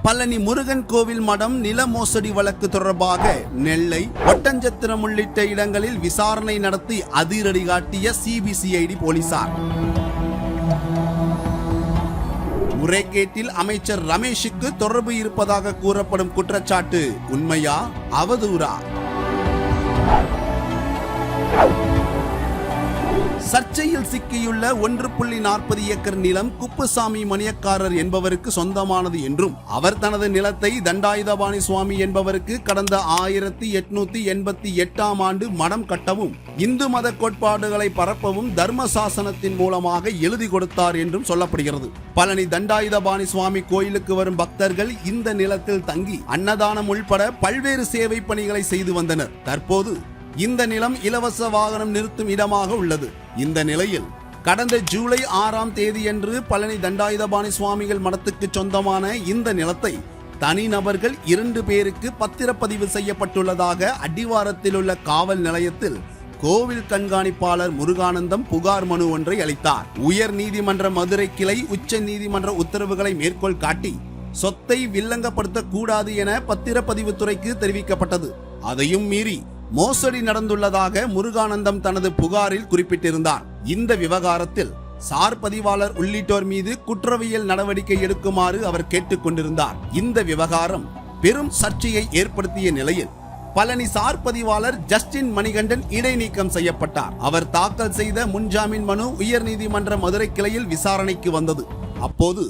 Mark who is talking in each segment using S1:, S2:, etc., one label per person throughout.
S1: பழனி முருகன் கோவில் மடம் நில மோசடி வழக்கு தொடர்பாக நெல்லை, ஒட்டஞ்சத்திரம் உள்ளிட்ட இடங்களில் விசாரணை நடத்தி அதிரடி காட்டிய சிபிசிஐடி போலீசார். முறைகேட்டில் அமைச்சர் ரமேஷுக்கு தொடர்பு இருப்பதாக கூறப்படும் குற்றச்சாட்டு உண்மையா அவதூறா? சர்ச்சையில் சிக்கியுள்ள 1.40 ஏக்கர் நிலம் குப்புசாமி மணியக்காரர் என்பவருக்கு சொந்தமானது என்றும் அவர் தனது நிலத்தை தண்டாயுதபாணி சுவாமி என்பவருக்கு கடந்த 1888ஆம் ஆண்டு மடம் கட்டவும் இந்து மத கோட்பாடுகளை பரப்பவும் தர்ம சாசனத்தின் மூலமாக எழுதி கொடுத்தார் என்றும் சொல்லப்படுகிறது. பழனி தண்டாயுதபாணி சுவாமி கோயிலுக்கு வரும் பக்தர்கள் இந்த நிலத்தில் தங்கி அன்னதானம் உள்பட பல்வேறு சேவை பணிகளை செய்து வந்தனர். தற்போது இந்த நிலம் இலவச வாகனம் நிறுத்தும் இடமாக உள்ளது. இந்த நிலையில் கடந்த ஜூலை 6ஆம் தேதியன்று பழனி தண்டாயுதபாணி சுவாமிகள் மடத்துக்கு சொந்தமான இந்த நிலத்தை தனிநபர்கள் 2 பேருக்கு பத்திரப்பதிவு செய்யப்பட்டுள்ளதாக அடிவாரத்தில் உள்ள காவல் நிலையத்தில் கோவில் கண்காணிப்பாளர் முருகானந்தம் புகார் மனு ஒன்றை அளித்தார். உயர் நீதிமன்ற மதுரை கிளை உச்ச நீதிமன்ற உத்தரவுகளை மேற்கோள் காட்டி சொத்தை வில்லங்கப்படுத்த கூடாது என பத்திரப்பதிவுத்துறைக்கு தெரிவிக்கப்பட்டது. அதையும் மீறி மோசடி நடந்துள்ளதாக முருகானந்தம் தனது புகாரில் குறிப்பிட்டிருந்தார். இந்த விவகாரத்தில் சார் பதிவாளர் உள்ளிட்டோர் மீது குற்றவியல் நடவடிக்கை எடுக்குமாறு அவர் கேட்டுக் கொண்டிருந்தார். இந்த விவகாரம் பெரும் சர்ச்சையை ஏற்படுத்திய நிலையில் பழனி சார் பதிவாளர் ஜஸ்டின் மணிகண்டன் இடைநீக்கம் செய்யப்பட்டார். அவர் தாக்கல் செய்த முன்ஜாமீன் மனு உயர்நீதிமன்ற மதுரை கிளையில் விசாரணைக்கு வந்தது. அப்போது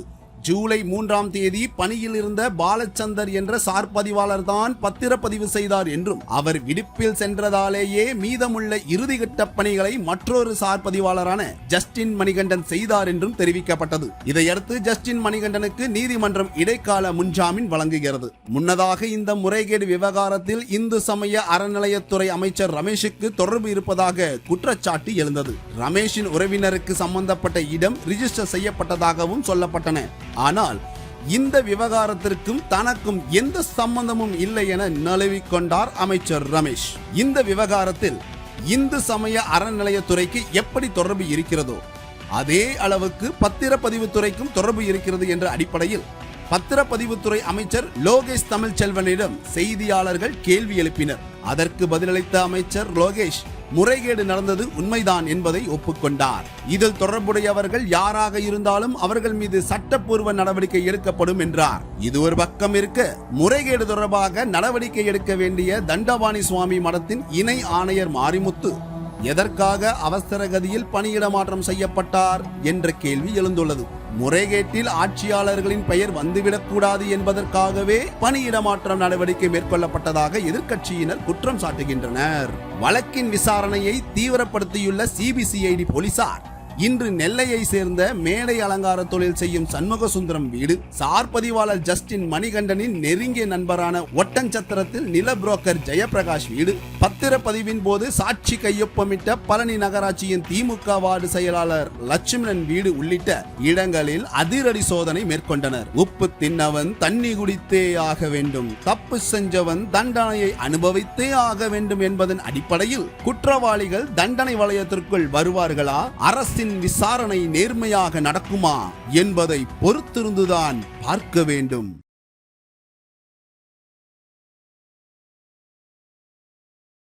S1: ஜூலை 3ஆம் தேதி பணியில் இருந்த பாலச்சந்தர் என்ற சார் பதிவாளர் தான் பத்திரப்பதிவு செய்தார் என்றும் அவர் விடுப்பில் சென்றதாலேயே மீதமுள்ள இறுதிக்கட்ட பணிகளை மற்றொரு சார் பதிவாளரான ஜஸ்டின் மணிகண்டன் செய்தார் என்றும் தெரிவிக்கப்பட்டது. இதையடுத்து ஜஸ்டின் மணிகண்டனுக்கு நீதிமன்றம் இடைக்கால முன்ஜாமீன் வழங்குகிறது. முன்னதாக இந்த முறைகேடு விவகாரத்தில் இந்து சமய அறநிலையத்துறை அமைச்சர் ரமேஷுக்கு தொடர்பு இருப்பதாக குற்றச்சாட்டு எழுந்தது. ரமேஷின் உறவினருக்கு சம்பந்தப்பட்ட இடம் ரிஜிஸ்டர் செய்யப்பட்டதாகவும் சொல்லப்பட்டன. ஆனால் இந்த விவகாரத்திற்கும் தனக்கும் எந்த சம்பந்தமும் இல்லை என நழுவிக்கொண்டார் அமைச்சர் ரமேஷ். இந்த விவகாரத்தில் இந்து சமய அறநிலையத்துறைக்கு எப்படி தொடர்பு இருக்கிறதோ அதே அளவுக்கு பத்திரப்பதிவுத்துறைக்கும் தொடர்பு இருக்கிறது என்ற அடிப்படையில் பத்திரப்பதிவுத்துறை அமைச்சர் லோகேஷ் தமிழ்ச்செல்வனிடம் செய்தியாளர்கள் கேள்வி எழுப்பினர். அதற்கு பதிலளித்த அமைச்சர் லோகேஷ் முறைகேடு நடந்தது உண்மைதான் என்பதை ஒப்புக்கொண்டார். இதில் தொடர்புடையவர்கள் யாராக இருந்தாலும் அவர்கள் மீது சட்டப்பூர்வ நடவடிக்கை எடுக்கப்படும் என்றார். இது ஒரு பக்கம் இருக்க, முறைகேடு தொடர்பாக நடவடிக்கை எடுக்க வேண்டிய தண்டபாணி சுவாமி மடத்தின் இணை ஆணையர் மாரிமுத்து எதற்காக அவசர கதியில் பணியிட மாற்றம் செய்யப்பட்டார் என்ற கேள்வி எழுந்துள்ளது. முறைகேட்டில் ஆட்சியாளர்களின் பெயர் வந்துவிடக் கூடாது என்பதற்காகவே பணியிட மாற்றம் நடவடிக்கை மேற்கொள்ளப்பட்டதாக எதிர்க்கட்சியினர் குற்றம் சாட்டுகின்றனர். வழக்கின் விசாரணையை தீவிரப்படுத்தியுள்ள சிபிசிஐடி போலீசார் இன்று நெல்லையை சேர்ந்த மேடை அலங்கார தொழில் செய்யும் சண்முக சுந்தரம் வீடு, சார் பதிவாளர் ஜஸ்டின் மணிகண்டனின் நெருங்கிய நண்பரான ஒட்டஞ்சத்திரத்தில் நில புரோக்கர் ஜெயபிரகாஷ் வீடு, பத்திரப்பதிவின் போது சாட்சி கையொப்பமிட்ட பழனி நகராட்சியின் திமுக வார்டு செயலாளர் லட்சுமணன் வீடு உள்ளிட்ட இடங்களில் அதிரடி சோதனை மேற்கொண்டனர். உப்பு தின்னவன் தண்ணி குடித்தே ஆக வேண்டும், தப்பு செஞ்சவன் தண்டனையை அனுபவித்தே ஆக வேண்டும் என்பதன் அடிப்படையில் குற்றவாளிகள் தண்டனை வளையத்திற்குள் வருவார்களா, அரசின் விசாரணை நேர்மையாக நடக்குமா என்பதை பொறுத்திருந்துதான் பார்க்க வேண்டும்.